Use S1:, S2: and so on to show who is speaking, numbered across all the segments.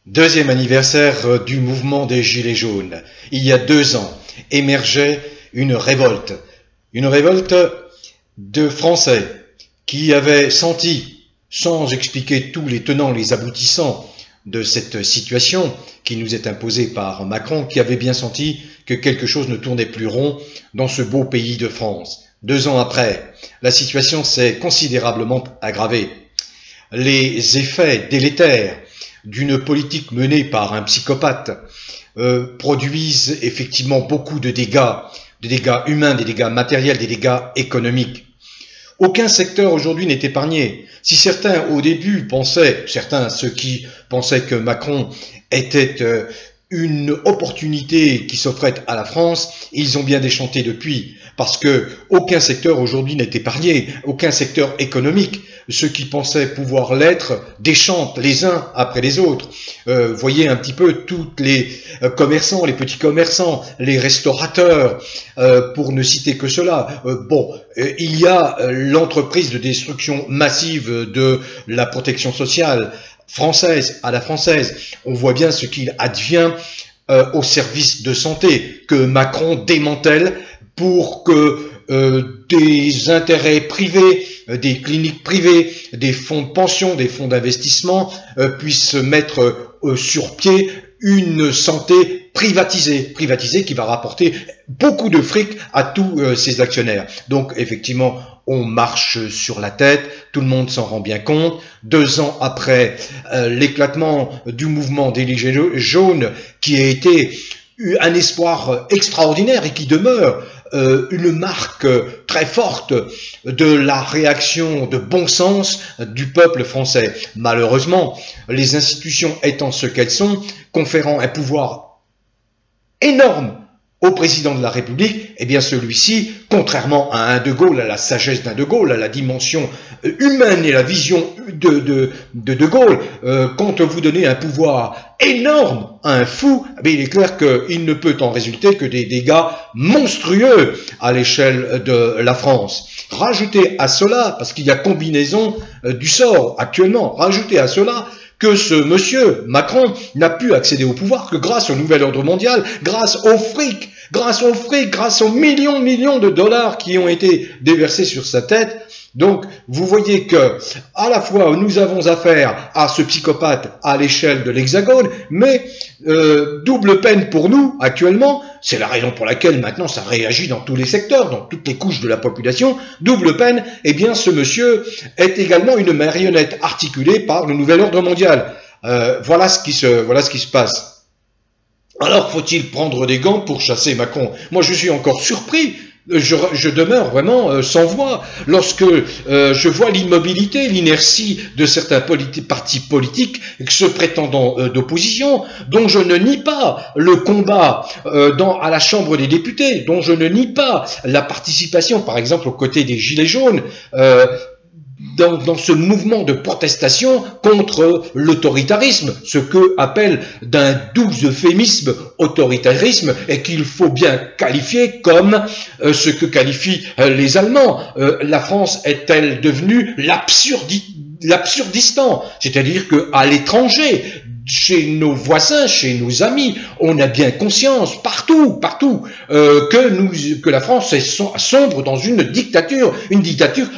S1: Deuxième anniversaire du mouvement des Gilets jaunes. Il y a 2 ans, émergeait une révolte de Français qui avaient senti, sans expliquer tous les tenants, les aboutissants de cette situation qui nous est imposée par Macron, qui avaient bien senti que quelque chose ne tournait plus rond dans ce beau pays de France. 2 ans après, la situation s'est considérablement aggravée. Les effets délétères d'une politique menée par un psychopathe produisent effectivement beaucoup de dégâts humains, des dégâts matériels, des dégâts économiques. Aucun secteur aujourd'hui n'est épargné. Si certains au début pensaient, ceux qui pensaient que Macron était une opportunité qui s'offrait à la France, ils ont bien déchanté depuis, parce que aucun secteur aujourd'hui n'est épargné, aucun secteur économique. Ceux qui pensaient pouvoir l'être déchantent les uns après les autres. Voyez un petit peu tous les commerçants, les petits commerçants, les restaurateurs, pour ne citer que cela. Il y a l'entreprise de destruction massive de la protection sociale française à la française. On voit bien ce qu'il advient au service de santé que Macron démantèle pour que des intérêts privés, des cliniques privées, des fonds de pension, des fonds d'investissement puissent mettre sur pied une santé privatisée qui va rapporter beaucoup de fric à tous ces actionnaires. Donc effectivement, on marche sur la tête, tout le monde s'en rend bien compte. 2 ans après l'éclatement du mouvement des Gilets jaunes, qui a été un espoir extraordinaire et qui demeure une marque très forte de la réaction de bon sens du peuple français. Malheureusement, les institutions étant ce qu'elles sont, conférant un pouvoir énorme au président de la République, eh bien celui-ci, contrairement à un De Gaulle, à la sagesse d'un De Gaulle, à la dimension humaine et la vision de De Gaulle, quand vous donnez un pouvoir énorme à un fou, eh bien, il est clair qu'il ne peut en résulter que des dégâts monstrueux à l'échelle de la France. Rajoutez à cela, parce qu'il y a combinaison du sort actuellement, rajoutez à cela que ce monsieur Macron n'a pu accéder au pouvoir que grâce au nouvel ordre mondial, grâce au fric, grâce aux millions de dollars qui ont été déversés sur sa tête. Donc, vous voyez que, à la fois, nous avons affaire à ce psychopathe à l'échelle de l'Hexagone, mais double peine pour nous, actuellement. C'est la raison pour laquelle, maintenant, ça réagit dans tous les secteurs, dans toutes les couches de la population. Double peine, eh bien, ce monsieur est également une marionnette articulée par le nouvel ordre mondial. Voilà ce qui se passe. Alors, faut-il prendre des gants pour chasser Macron? Moi, je suis encore surpris. Je demeure vraiment sans voix lorsque je vois l'immobilité, l'inertie de certains partis politiques se prétendant d'opposition, dont je ne nie pas le combat à la Chambre des députés, dont je ne nie pas la participation, par exemple, aux côtés des Gilets jaunes, dans ce mouvement de protestation contre l'autoritarisme, ce que appelle d'un doux euphémisme autoritarisme et qu'il faut bien qualifier comme ce que qualifient les Allemands. La France est-elle devenue l'absurdistan, c'est-à-dire qu'à l'étranger, chez nos voisins, chez nos amis, on a bien conscience partout que la France sombre dans une dictature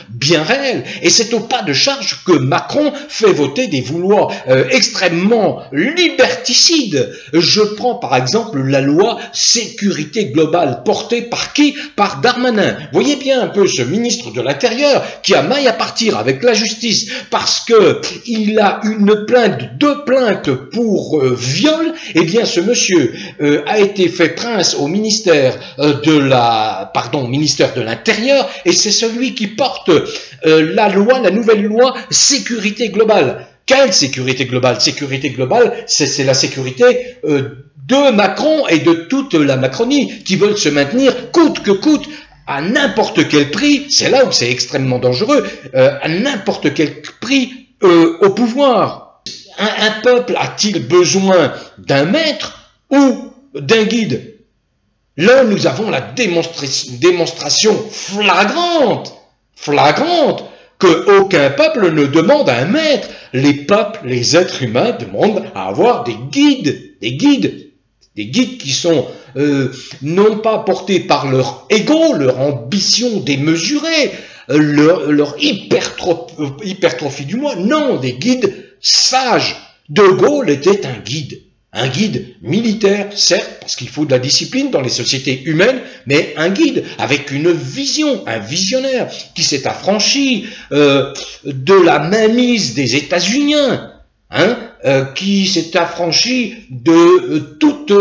S1: bien réelle. Et c'est au pas de charge que Macron fait voter des lois extrêmement liberticides. Je prends par exemple la loi sécurité globale portée par qui? Par Darmanin. Voyez bien un peu ce ministre de l'Intérieur qui a maille à partir avec la justice parce que il a deux plaintes pour viol. Eh bien, ce monsieur a été fait prince au ministère ministère de l'Intérieur, et c'est celui qui porte la nouvelle loi sécurité globale. Quelle sécurité globale? Sécurité globale, c'est la sécurité de Macron et de toute la Macronie qui veulent se maintenir coûte que coûte, à n'importe quel prix. C'est là où c'est extrêmement dangereux, à n'importe quel prix au pouvoir. Un peuple a-t-il besoin d'un maître ou d'un guide? Là, nous avons la démonstration flagrante qu'aucun peuple ne demande un maître. Les peuples, les êtres humains demandent à avoir des guides qui sont non pas portés par leur ego, leur ambition démesurée, leur hypertrophie du moi, non, des guides sages. De Gaulle était un guide militaire, certes, parce qu'il faut de la discipline dans les sociétés humaines, mais un guide avec une vision, un visionnaire qui s'est affranchi de la mainmise des États-Uniens, qui s'est affranchi de toutes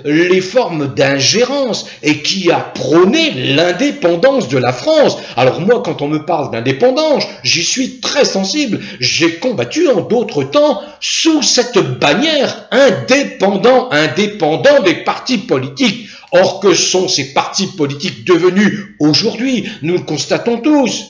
S1: les formes d'ingérence et qui a prôné l'indépendance de la France. Alors moi, quand on me parle d'indépendance, j'y suis très sensible. J'ai combattu en d'autres temps sous cette bannière indépendant des partis politiques. Or, que sont ces partis politiques devenus aujourd'hui? Nous le constatons tous.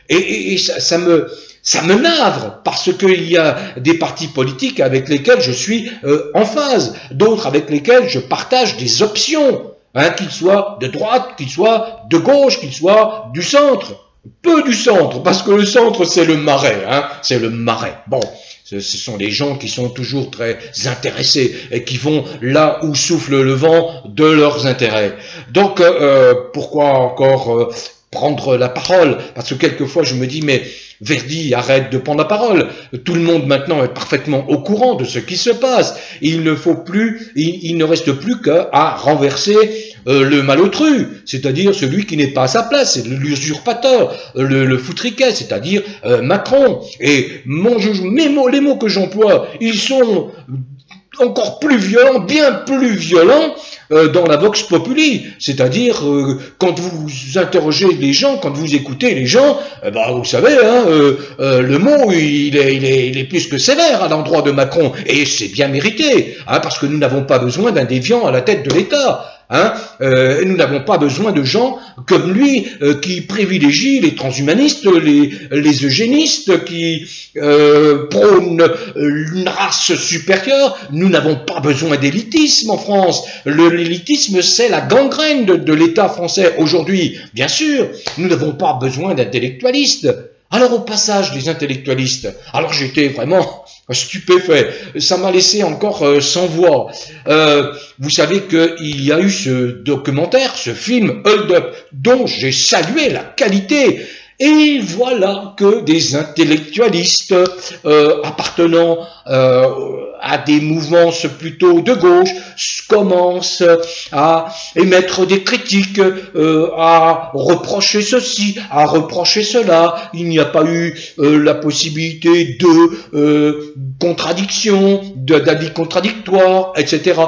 S1: Et ça me navre, parce qu'il y a des partis politiques avec lesquels je suis en phase, d'autres avec lesquels je partage des options, qu'ils soient de droite, qu'ils soient de gauche, qu'ils soient du centre. Peu du centre, parce que le centre c'est le marais, c'est le marais. Bon, ce sont les gens qui sont toujours très intéressés et qui vont là où souffle le vent de leurs intérêts. Donc, pourquoi encore prendre la parole? Parce que quelquefois je me dis, mais Verdi, arrête de prendre la parole. Tout le monde maintenant est parfaitement au courant de ce qui se passe. Il ne reste plus qu'à renverser le malotru, c'est-à-dire celui qui n'est pas à sa place, c'est l'usurpateur, le foutriquet, c'est-à-dire Macron. Et les mots que j'emploie, ils sont encore plus violents, bien plus violents dans la vox populi, c'est-à-dire quand vous interrogez les gens, quand vous écoutez les gens, vous savez, le mot il est plus que sévère à l'endroit de Macron, et c'est bien mérité, parce que nous n'avons pas besoin d'un déviant à la tête de l'État. Nous n'avons pas besoin de gens comme lui qui privilégient les transhumanistes, les eugénistes, qui prônent une race supérieure. Nous n'avons pas besoin d'élitisme en France. L'élitisme, c'est la gangrène de l'État français aujourd'hui. Bien sûr, nous n'avons pas besoin d'intellectualistes. Alors au passage, les intellectualistes, alors j'étais vraiment stupéfait, ça m'a laissé encore sans voix. Vous savez qu'il y a eu ce documentaire, ce film Hold Up, dont j'ai salué la qualité. Et voilà que des intellectualistes appartenant à des mouvances plutôt de gauche commencent à émettre des critiques, à reprocher ceci, à reprocher cela. Il n'y a pas eu la possibilité de contradiction, d'avis contradictoires, etc.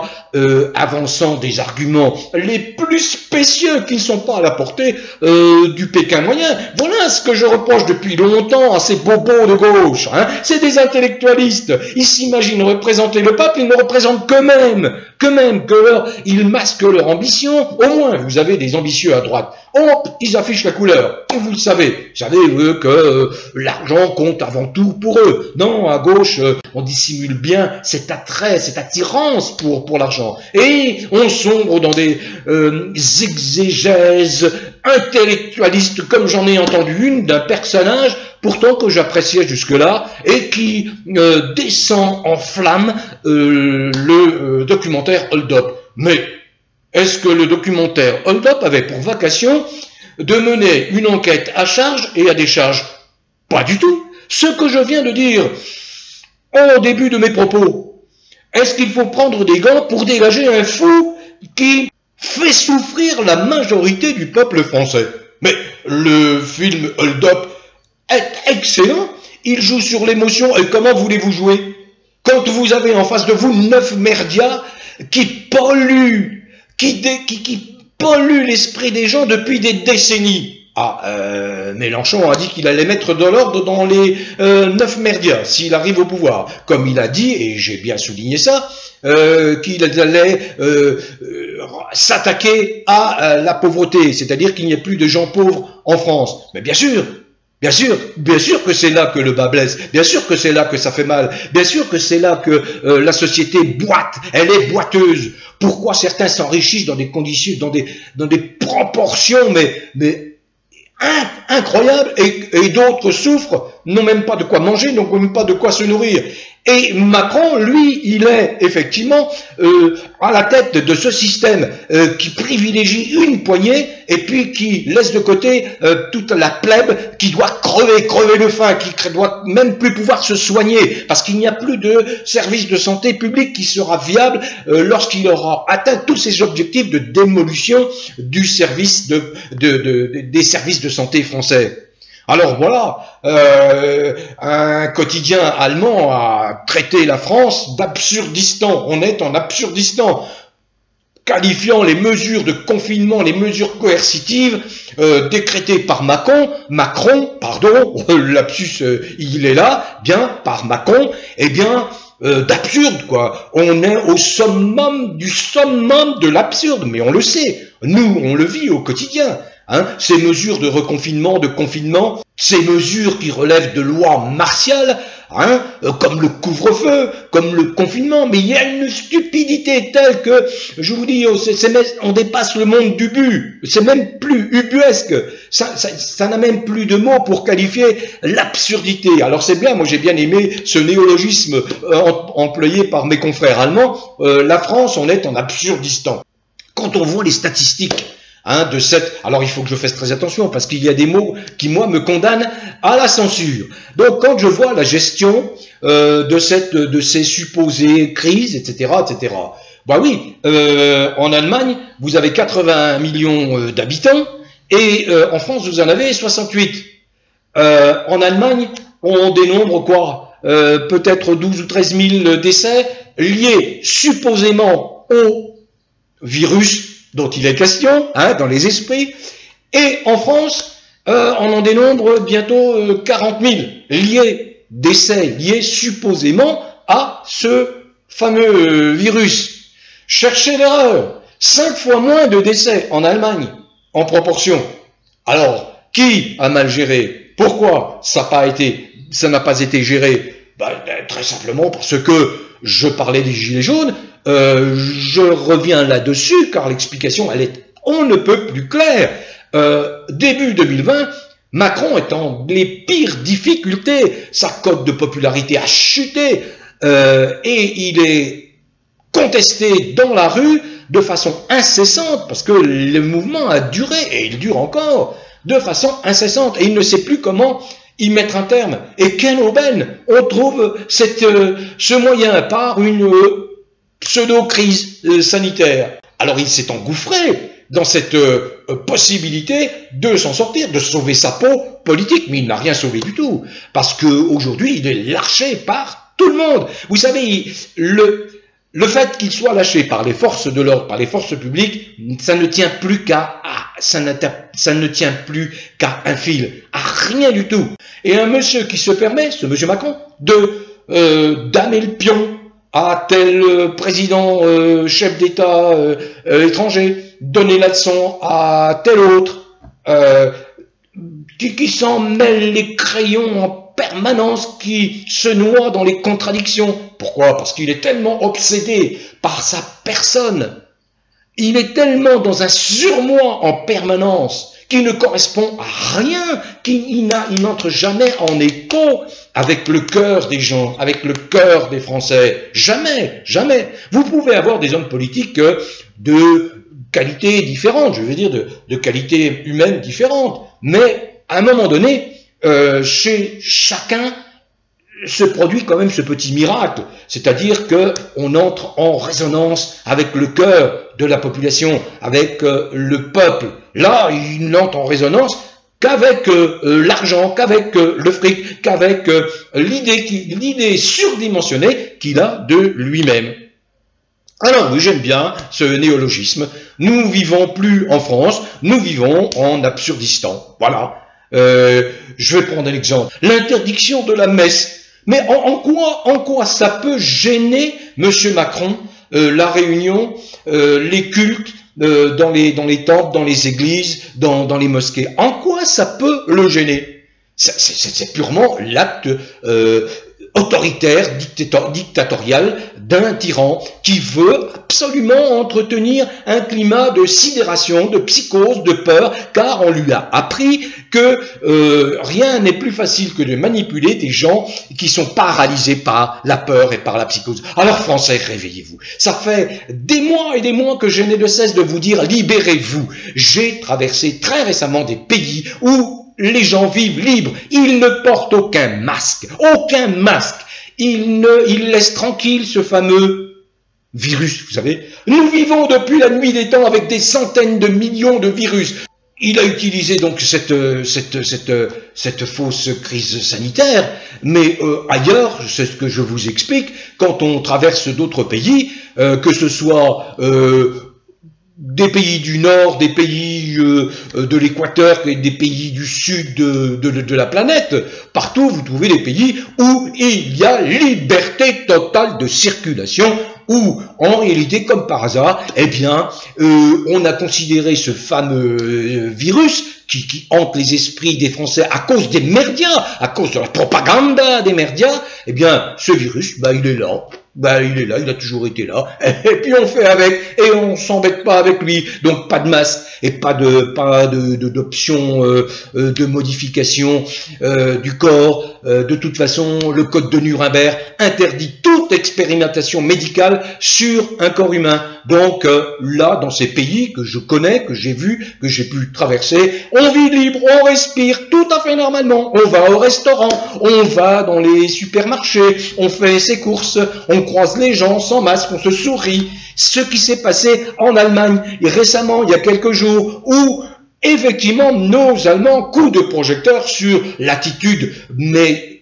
S1: Avançant des arguments les plus spécieux qui ne sont pas à la portée du Pékin moyen. Voilà ce que je reproche depuis longtemps à ces bobos de gauche. C'est des intellectualistes. Ils s'imaginent représenter le peuple, ils ne représentent qu'eux-mêmes, ils masquent leur ambition. Au moins, vous avez des ambitieux à droite. Hop, ils affichent la couleur. Et vous le savez. Vous savez que l'argent compte avant tout pour eux. Non, à gauche, on dissimule bien cet attrait, cette attirance pour l'argent. Et on sombre dans des exégèses intellectualistes, comme j'en ai entendu une d'un personnage pourtant que j'appréciais jusque-là, et qui descend en flammes le documentaire Hold Up. Mais est-ce que le documentaire Hold Up avait pour vocation de mener une enquête à charge et à décharge? Pas du tout. Ce que je viens de dire au début de mes propos. Est-ce qu'il faut prendre des gants pour dégager un fou qui fait souffrir la majorité du peuple français? Mais le film Hold Up est excellent, il joue sur l'émotion, et comment voulez-vous jouer quand vous avez en face de vous 9 merdias qui polluent, qui polluent l'esprit des gens depuis des décennies? Mélenchon a dit qu'il allait mettre de l'ordre dans les 9 merdias s'il arrive au pouvoir, comme il a dit, et j'ai bien souligné ça, qu'il allait s'attaquer à la pauvreté, c'est-à-dire qu'il n'y ait plus de gens pauvres en France. Mais bien sûr que c'est là que le bas blesse, bien sûr que c'est là que ça fait mal, bien sûr que c'est là que la société boite, elle est boiteuse. Pourquoi certains s'enrichissent dans des conditions, dans des proportions, mais incroyable, et d'autres souffrent, n'ont même pas de quoi manger, n'ont même pas de quoi se nourrir. Et Macron, lui, il est effectivement à la tête de ce système qui privilégie une poignée et puis qui laisse de côté toute la plèbe qui doit crever de faim, qui doit même plus pouvoir se soigner parce qu'il n'y a plus de service de santé publique qui sera viable lorsqu'il aura atteint tous ses objectifs de démolition du service des services de santé français. Alors voilà, un quotidien allemand a traité la France d'Absurdistan. On est en Absurdistan, qualifiant les mesures de confinement, les mesures coercitives décrétées par Macron, lapsus, il est là, bien, par Macron, eh bien, d'absurde, quoi. On est au summum de l'absurde, mais on le sait. Nous, on le vit au quotidien. Hein, ces mesures de reconfinement, de confinement, ces mesures qui relèvent de lois martiales, hein, comme le couvre-feu, comme le confinement, mais il y a une stupidité telle que, je vous dis, on dépasse le monde du but, c'est même plus ubuesque, ça n'a même plus de mots pour qualifier l'absurdité. Alors c'est bien, moi j'ai bien aimé ce néologisme employé par mes confrères allemands, la France, on est en Absurdistan. Quand on voit les statistiques, hein, alors il faut que je fasse très attention parce qu'il y a des mots qui moi me condamnent à la censure. Donc quand je vois la gestion de ces supposées crises, etc., bah oui, en Allemagne vous avez 81 millions d'habitants et en France vous en avez 68. En Allemagne on dénombre quoi, peut-être 12 ou 13 000 décès liés supposément au virus dont il est question, hein, dans les esprits, et en France, on en dénombre bientôt 40 000 décès liés supposément à ce fameux virus. Cherchez l'erreur, 5 fois moins de décès en Allemagne, en proportion. Alors, qui a mal géré? Pourquoi ça n'a pas été géré? Très simplement parce que je parlais des gilets jaunes, je reviens là-dessus car l'explication elle est on ne peut plus claire. Début 2020, Macron est en les pires difficultés, sa cote de popularité a chuté et il est contesté dans la rue de façon incessante parce que le mouvement a duré et il dure encore de façon incessante et il ne sait plus comment y mettre un terme. Et quelle aubaine! On trouve ce moyen par une pseudo-crise sanitaire. Alors il s'est engouffré dans cette possibilité de s'en sortir, de sauver sa peau politique, mais il n'a rien sauvé du tout, parce qu'aujourd'hui il est lâché par tout le monde. Vous savez, le fait qu'il soit lâché par les forces de l'ordre, par les forces publiques, ça ne tient plus qu'à un fil, à rien du tout. Et un monsieur qui se permet, ce monsieur Macron, de damer le pion à tel président, chef d'État étranger, donner la leçon à tel autre, qui s'en mêle les crayons en permanence, qui se noie dans les contradictions. Pourquoi? Parce qu'il est tellement obsédé par sa personne. Il est tellement dans un surmoi en permanence qui ne correspond à rien, qu'il n'entre jamais en écho avec le cœur des gens, avec le cœur des Français. Jamais, jamais. Vous pouvez avoir des hommes politiques de qualité différente, je veux dire de qualité humaine différente, mais à un moment donné, chez chacun se produit quand même ce petit miracle, c'est-à-dire qu'on entre en résonance avec le cœur de la population, avec le peuple. Là, il n'entre en résonance qu'avec l'argent, qu'avec le fric, qu'avec l'idée surdimensionnée qu'il a de lui-même. Alors oui, j'aime bien ce néologisme. Nous vivons plus en France, nous vivons en Absurdistan. Voilà. Je vais prendre un exemple. L'interdiction de la messe. Mais en quoi ça peut gêner Monsieur Macron, la réunion, les cultes dans les temples, dans les églises, dans les mosquées? En quoi ça peut le gêner? C'est purement l'acte autoritaire, dictatorial d'un tyran qui veut absolument entretenir un climat de sidération, de psychose, de peur, car on lui a appris que rien n'est plus facile que de manipuler des gens qui sont paralysés par la peur et par la psychose. Alors Français, réveillez-vous. Ça fait des mois et des mois que je n'ai de cesse de vous dire, libérez-vous. J'ai traversé très récemment des pays où les gens vivent libres, ils ne portent aucun masque, aucun masque. Ils laissent tranquille ce fameux virus, vous savez. Nous vivons depuis la nuit des temps avec des centaines de millions de virus. Il a utilisé donc cette fausse crise sanitaire, mais ailleurs, c'est ce que je vous explique, quand on traverse d'autres pays, que ce soit des pays du Nord, des pays de l'Équateur, des pays du Sud de la planète. Partout, vous trouvez des pays où il y a liberté totale de circulation, où, en réalité, comme par hasard, eh bien, on a considéré ce fameux virus qui hante les esprits des Français à cause des médias, à cause de la propagande des médias, eh bien, ce virus, il est là. Il est là, il a toujours été là, et puis on fait avec, et on s'embête pas avec lui, donc pas de masque, et pas d'option de modification du corps. De toute façon, le code de Nuremberg interdit toute expérimentation médicale sur un corps humain. Donc là, dans ces pays que je connais, que j'ai vu, que j'ai pu traverser, on vit libre, on respire tout à fait normalement, on va au restaurant, on va dans les supermarchés, on fait ses courses, on croise les gens sans masque, on se sourit. Ce qui s'est passé en Allemagne récemment, il y a quelques jours, où effectivement nos Allemands, coup de projecteur sur l'attitude, mais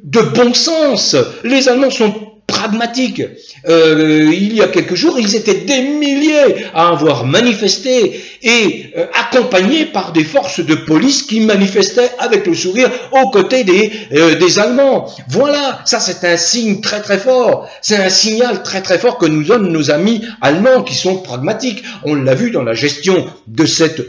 S1: de bon sens. Les Allemands sont pragmatiques. Il y a quelques jours, ils étaient des milliers à avoir manifesté et accompagnés par des forces de police qui manifestaient avec le sourire aux côtés des Allemands. Voilà, ça c'est un signe très très fort. C'est un signal très très fort que nous donnent nos amis allemands qui sont pragmatiques. On l'a vu dans la gestion de cette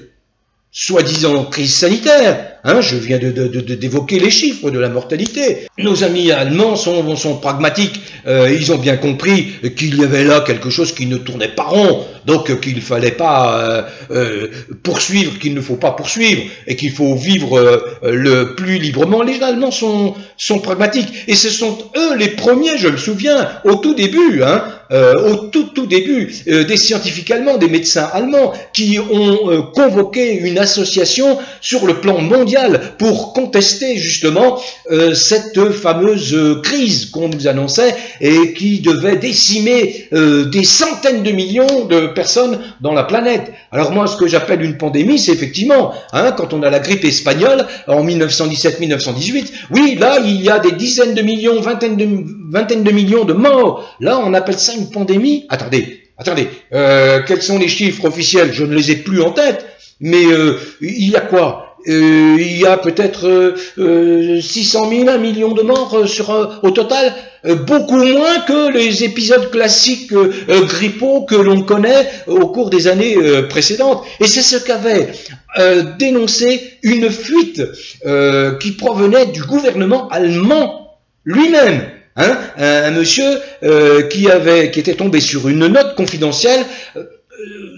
S1: soi-disant crise sanitaire. Je viens d'évoquer les chiffres de la mortalité. Nos amis allemands sont pragmatiques. Ils ont bien compris qu'il y avait là quelque chose qui ne tournait pas rond. Donc qu'il ne fallait pas poursuivre, qu'il ne faut pas poursuivre, et qu'il faut vivre le plus librement. Les Allemands sont pragmatiques. Et ce sont eux les premiers, je me souviens, au tout début, au tout début, des scientifiques allemands, des médecins allemands, qui ont convoqué une association sur le plan mondial pour contester justement cette fameuse crise qu'on nous annonçait et qui devait décimer des centaines de millions de personnes dans la planète. Alors moi, ce que j'appelle une pandémie, c'est effectivement, quand on a la grippe espagnole en 1917-1918, oui, là, il y a des dizaines de millions, vingtaines de millions de morts. Là, on appelle ça une pandémie. Attendez, quels sont les chiffres officiels? Je ne les ai plus en tête, mais il y a quoi? Il y a peut-être 600 000, 1 million de morts au total, beaucoup moins que les épisodes classiques grippaux que l'on connaît au cours des années précédentes. Et c'est ce qu'avait dénoncé une fuite qui provenait du gouvernement allemand lui-même. Un monsieur qui était tombé sur une note confidentielle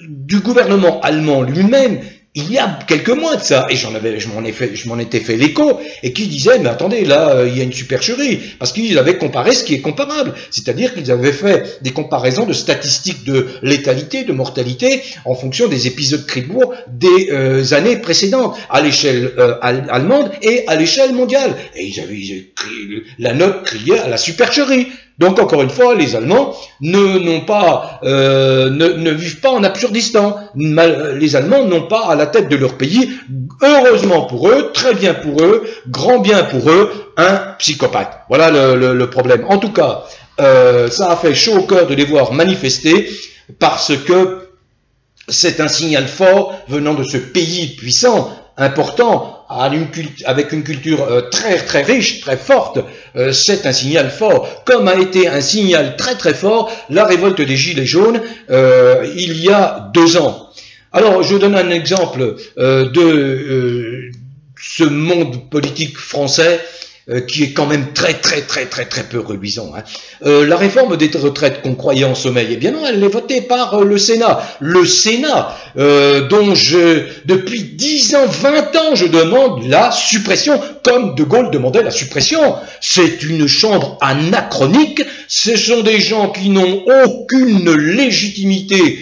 S1: du gouvernement allemand lui-même, il y a quelques mois de ça, et je m'en étais fait l'écho, et qui disait, mais attendez, là, il y a une supercherie, parce qu'ils avaient comparé ce qui est comparable, c'est-à-dire qu'ils avaient fait des comparaisons de statistiques de létalité, de mortalité, en fonction des épisodes grippaux des années précédentes, à l'échelle allemande et à l'échelle mondiale. Et la note criait à la supercherie. Donc, encore une fois, les Allemands ne vivent pas en Absurdistan. Les Allemands n'ont pas à la tête de leur pays, heureusement pour eux, très bien pour eux, grand bien pour eux, un psychopathe. Voilà le problème. En tout cas, ça a fait chaud au cœur de les voir manifester, parce que c'est un signal fort venant de ce pays puissant, important, avec une culture très très riche, très forte. C'est un signal fort, comme a été un signal très très fort la révolte des Gilets jaunes il y a 2 ans. Alors je donne un exemple de ce monde politique français. qui est quand même très peu reluisant. Hein. La réforme des retraites qu'on croyait en sommeil, eh bien non, elle est votée par le Sénat. Le Sénat, dont depuis 10 ans, 20 ans, je demande la suppression, comme De Gaulle demandait la suppression. C'est une chambre anachronique, ce sont des gens qui n'ont aucune légitimité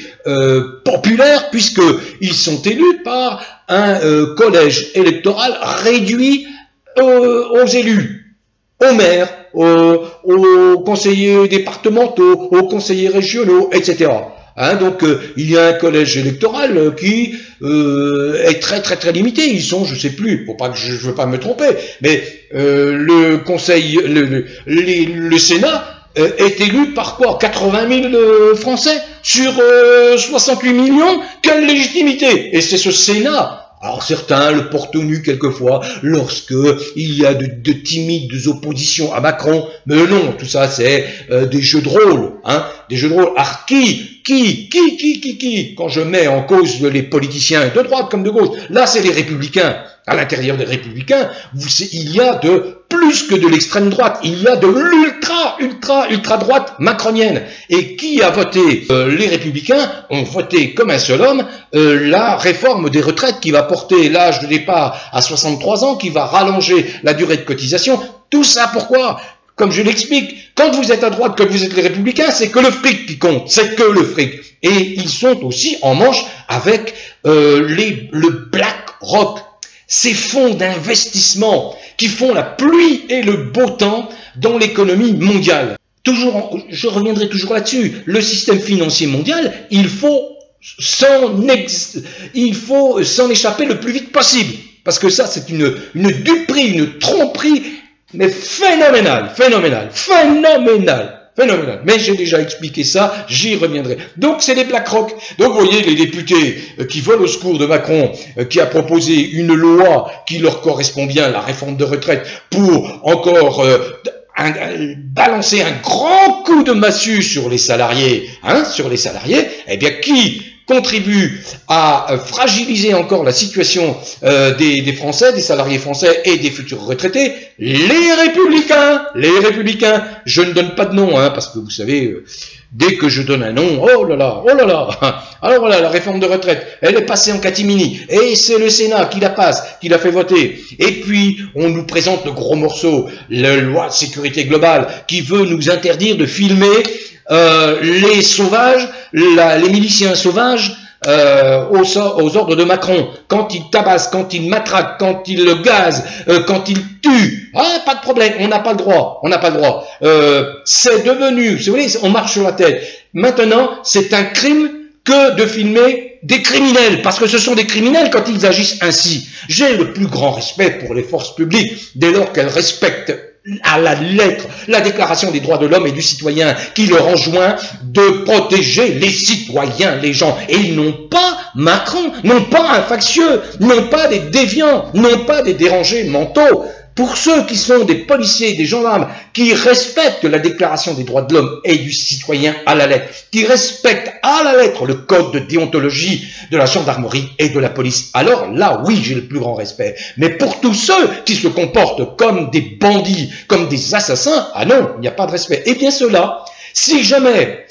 S1: populaire, puisqu'ils sont élus par un collège électoral réduit aux élus, aux maires, aux conseillers départementaux, aux conseillers régionaux, etc. Hein, donc il y a un collège électoral qui est très limité. Ils sont, je sais plus, pour pas que je veux pas me tromper, mais le conseil, le Sénat est élu par quoi? 80 000 Français sur 68 millions. Quelle légitimité? Et c'est ce Sénat. Alors certains le portent au nu quelquefois lorsque il y a de timides oppositions à Macron, mais non, tout ça c'est des jeux de rôle, hein, des jeux de rôle. Alors qui, quand je mets en cause les politiciens de droite comme de gauche, là c'est les républicains. À l'intérieur des républicains, il y a de plus que de l'extrême droite, il y a de l'ultra droite macronienne. Et qui a voté? Les républicains ont voté comme un seul homme la réforme des retraites qui va porter l'âge de départ à 63 ans, qui va rallonger la durée de cotisation. Tout ça pourquoi? Comme je l'explique, quand vous êtes à droite, comme vous êtes les républicains, c'est que le fric qui compte, c'est que le fric. Et ils sont aussi en manche avec le BlackRock. Ces fonds d'investissement qui font la pluie et le beau temps dans l'économie mondiale. Je reviendrai toujours là-dessus. Le système financier mondial, il faut s'en échapper le plus vite possible. Parce que ça, c'est une duperie, une tromperie, mais phénoménale. Mais j'ai déjà expliqué ça, j'y reviendrai. Donc c'est les BlackRock. Donc vous voyez les députés qui volent au secours de Macron, qui a proposé une loi qui leur correspond bien, la réforme de retraite, pour encore balancer un grand coup de massue sur les salariés, eh bien qui contribue à fragiliser encore la situation des Français, des salariés français et des futurs retraités, les républicains. Je ne donne pas de nom, hein, parce que vous savez, dès que je donne un nom, oh là là. Alors voilà, la réforme de retraite, elle est passée en catimini, et c'est le Sénat qui la passe, qui la fait voter. Et puis, on nous présente le gros morceau, la loi de sécurité globale, qui veut nous interdire de filmer les sauvages, les miliciens sauvages aux ordres de Macron, quand ils tabassent, quand ils matraquent, quand ils le gazent, quand ils tuent. Ah, pas de problème, on n'a pas le droit. C'est devenu, si vous voulez, on marche sur la tête. Maintenant, c'est un crime que de filmer des criminels, parce que ce sont des criminels quand ils agissent ainsi. J'ai le plus grand respect pour les forces publiques, dès lors qu'elles respectent à la lettre la déclaration des droits de l'homme et du citoyen qui leur enjoint de protéger les citoyens, les gens. Et ils n'ont pas Macron, non pas un factieux, non pas des déviants, non pas des dérangés mentaux. Pour ceux qui sont des policiers, des gendarmes, qui respectent la déclaration des droits de l'homme et du citoyen à la lettre, qui respectent à la lettre le code de déontologie de la gendarmerie et de la police, alors là, oui, j'ai le plus grand respect. Mais pour tous ceux qui se comportent comme des bandits, comme des assassins, ah non, il n'y a pas de respect. Et bien cela, si jamais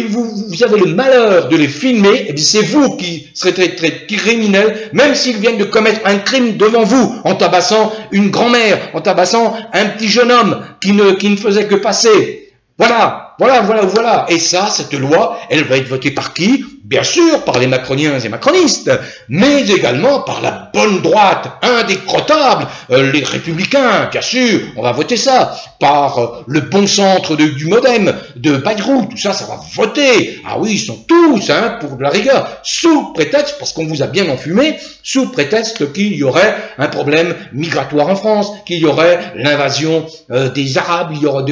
S1: vous avez le malheur de les filmer, eh bien c'est vous qui serez très criminels, même s'ils viennent de commettre un crime devant vous, en tabassant une grand-mère, en tabassant un petit jeune homme qui ne faisait que passer. Voilà. Et ça, cette loi, elle va être votée par qui? Bien sûr, par les macroniens et macronistes, mais également par la bonne droite, indécrottable, les républicains, bien sûr, on va voter ça, par le bon centre du MoDem, de Bayrou, tout ça, ça va voter. Ah oui, ils sont tous, pour de la rigueur, sous prétexte, parce qu'on vous a bien enfumé, sous prétexte qu'il y aurait un problème migratoire en France, qu'il y aurait l'invasion des Arabes, il y aurait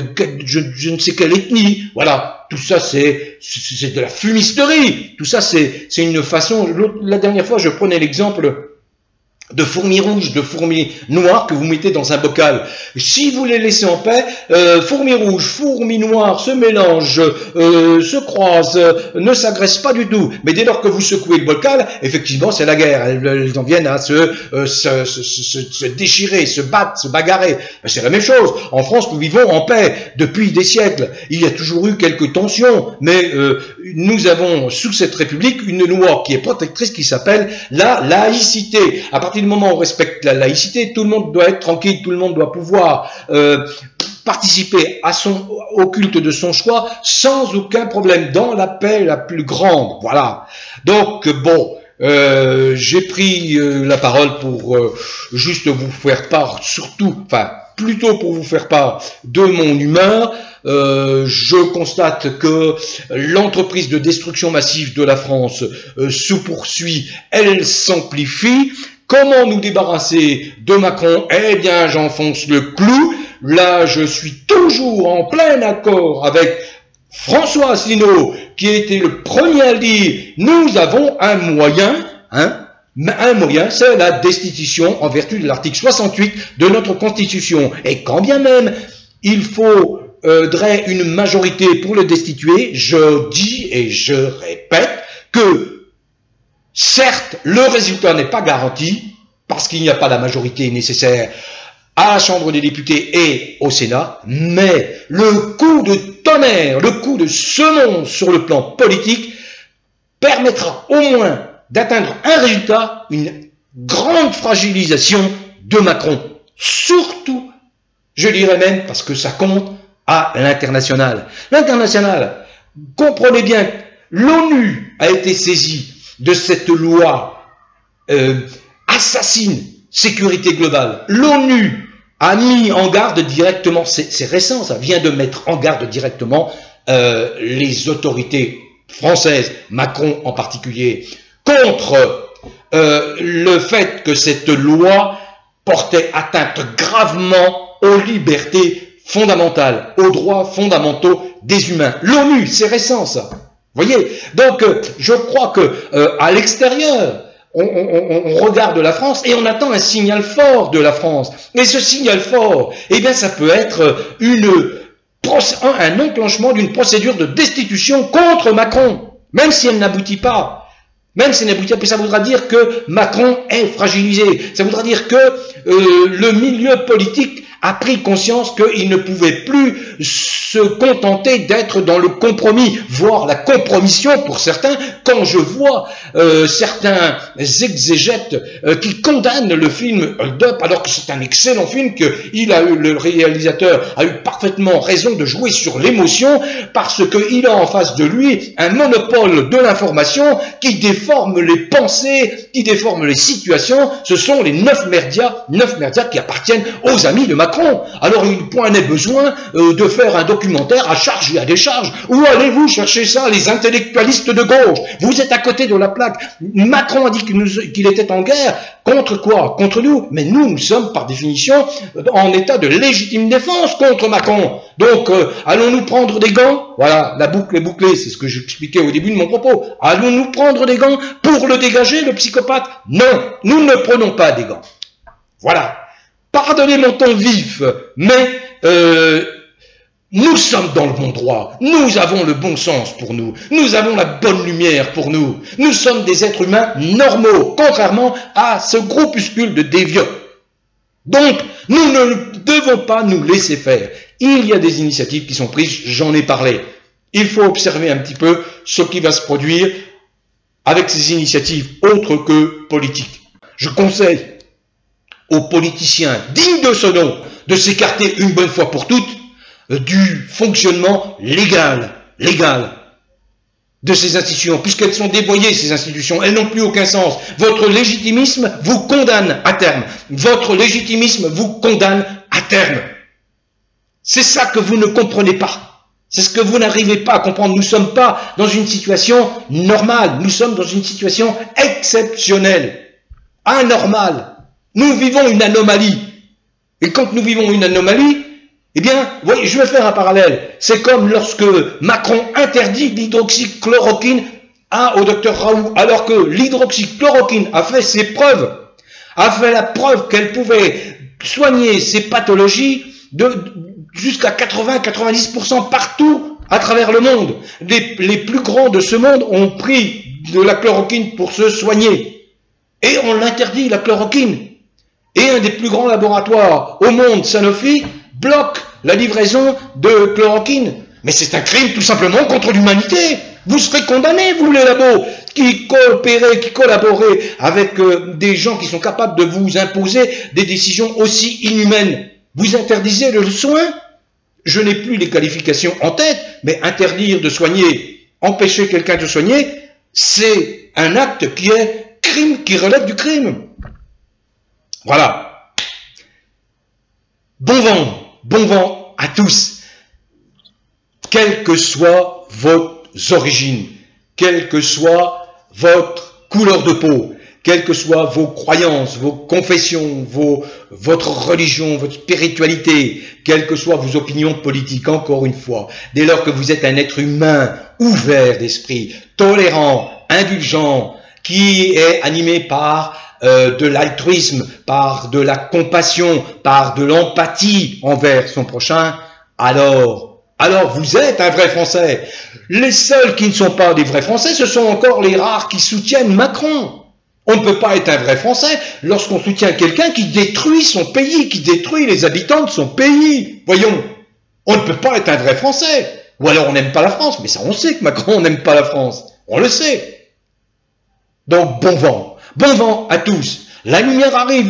S1: je ne sais quelle ethnie. Voilà, tout ça c'est de la fumisterie, tout ça c'est une façon. La dernière fois je prenais l'exemple de fourmis rouges, de fourmis noires que vous mettez dans un bocal. Si vous les laissez en paix, fourmis rouges, fourmis noires se mélangent, se croisent, ne s'agressent pas du tout. Mais dès lors que vous secouez le bocal, effectivement, c'est la guerre. Elles en viennent à se déchirer, se battre, se bagarrer. C'est la même chose. En France, nous vivons en paix depuis des siècles. Il y a toujours eu quelques tensions, mais nous avons sous cette République une loi qui est protectrice qui s'appelle la laïcité. À partir du moment où on respecte la laïcité, tout le monde doit être tranquille, tout le monde doit pouvoir participer au culte de son choix sans aucun problème, dans la paix la plus grande. Voilà. Donc, bon, j'ai pris la parole pour juste vous faire part, plutôt pour vous faire part de mon humeur. Je constate que l'entreprise de destruction massive de la France se poursuit, elle s'amplifie. Comment nous débarrasser de Macron? Eh bien, j'enfonce le clou. Là, je suis toujours en plein accord avec François Asselineau, qui a été le premier à le dire. Nous avons un moyen, c'est la destitution en vertu de l'article 68 de notre Constitution. Et quand bien même il faudrait une majorité pour le destituer, je dis et je répète que certes, le résultat n'est pas garanti, parce qu'il n'y a pas la majorité nécessaire à la Chambre des députés et au Sénat, mais le coup de tonnerre, le coup de semonce sur le plan politique permettra au moins d'atteindre un résultat, une grande fragilisation de Macron. Surtout, je dirais même, parce que ça compte, à l'international. L'international, comprenez bien, l'ONU a été saisie de cette loi assassine sécurité globale. L'ONU a mis en garde directement, c'est récent, ça vient de mettre en garde directement les autorités françaises, Macron en particulier, contre le fait que cette loi portait atteinte gravement aux libertés fondamentales, aux droits fondamentaux des humains. L'ONU, c'est récent ça. Voyez, donc je crois que à l'extérieur, on regarde la France et on attend un signal fort de la France. Et ce signal fort, eh bien, ça peut être un enclenchement d'une procédure de destitution contre Macron, même si elle n'aboutit pas. Même si elle n'aboutit pas, ça voudra dire que Macron est fragilisé. Ça voudra dire que le milieu politique a pris conscience qu'il ne pouvait plus se contenter d'être dans le compromis, voire la compromission pour certains, quand je vois certains exégètes qui condamnent le film Hold Up, alors que c'est un excellent film, que le réalisateur a eu parfaitement raison de jouer sur l'émotion, parce qu'il a en face de lui un monopole de l'information qui déforme les pensées, qui déforme les situations. Ce sont les 9 médias qui appartiennent aux amis de Macron. Alors il point n'est besoin de faire un documentaire à charge et à décharge. Où allez-vous chercher ça, les intellectualistes de gauche? Vous êtes à côté de la plaque. Macron a dit qu'il était en guerre. Contre quoi? Contre nous. Mais nous sommes par définition en état de légitime défense contre Macron. Donc allons-nous prendre des gants? Voilà, la boucle est bouclée, c'est ce que j'expliquais au début de mon propos. Allons-nous prendre des gants pour le dégager, le psychopathe? Non, nous ne prenons pas des gants. Voilà. Pardonnez mon ton vif, mais nous sommes dans le bon droit, nous avons le bon sens pour nous, nous avons la bonne lumière pour nous, nous sommes des êtres humains normaux, contrairement à ce groupuscule de déviants. Donc, nous ne devons pas nous laisser faire. Il y a des initiatives qui sont prises, j'en ai parlé. Il faut observer un petit peu ce qui va se produire avec ces initiatives autres que politiques. Je conseille aux politiciens dignes de ce nom de s'écarter une bonne fois pour toutes du fonctionnement légal de ces institutions, puisqu'elles sont dévoyées, ces institutions, elles n'ont plus aucun sens. Votre légitimisme vous condamne à terme. Votre légitimisme vous condamne à terme. C'est ça que vous ne comprenez pas. C'est ce que vous n'arrivez pas à comprendre. Nous ne sommes pas dans une situation normale, nous sommes dans une situation exceptionnelle, anormale. Nous vivons une anomalie. Et quand nous vivons une anomalie, eh bien, voyez, je vais faire un parallèle. C'est comme lorsque Macron interdit l'hydroxychloroquine au docteur Raoult, alors que l'hydroxychloroquine a fait ses preuves. a fait la preuve qu'elle pouvait soigner ces pathologies jusqu'à 80-90% partout à travers le monde. Les plus grands de ce monde ont pris de la chloroquine pour se soigner. Et on l'interdit, la chloroquine. Et un des plus grands laboratoires au monde, Sanofi, bloque la livraison de chloroquine. Mais c'est un crime tout simplement contre l'humanité. Vous serez condamnés, vous les labos, qui collaborez avec des gens qui sont capables de vous imposer des décisions aussi inhumaines. Vous interdisez le soin. Je n'ai plus les qualifications en tête, mais interdire de soigner, empêcher quelqu'un de soigner, c'est un acte qui est crime, qui relève du crime. Voilà. Bon vent à tous. Quelles que soient vos origines, quelle que soit votre couleur de peau, quelles que soient vos croyances, vos confessions, votre religion, votre spiritualité, quelles que soient vos opinions politiques, encore une fois, dès lors que vous êtes un être humain ouvert d'esprit, tolérant, indulgent, qui est animé par de l'altruisme, par de la compassion, par de l'empathie envers son prochain, alors vous êtes un vrai Français. Les seuls qui ne sont pas des vrais Français, ce sont encore les rares qui soutiennent Macron. On ne peut pas être un vrai Français lorsqu'on soutient quelqu'un qui détruit son pays, qui détruit les habitants de son pays. Voyons, on ne peut pas être un vrai Français. Ou alors on n'aime pas la France, mais ça on sait que Macron n'aime pas la France. On le sait. Donc bon vent à tous. La lumière arrive,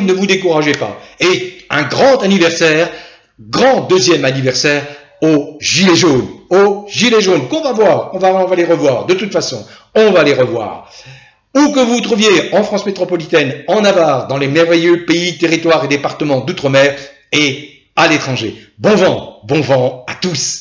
S1: ne vous découragez pas. Et un grand anniversaire, grand deuxième anniversaire aux Gilets jaunes. Aux Gilets jaunes qu'on va voir, on va les revoir. De toute façon, on va les revoir. Où que vous vous trouviez, en France métropolitaine, en Navarre, dans les merveilleux pays, territoires et départements d'outre-mer et à l'étranger. Bon vent à tous.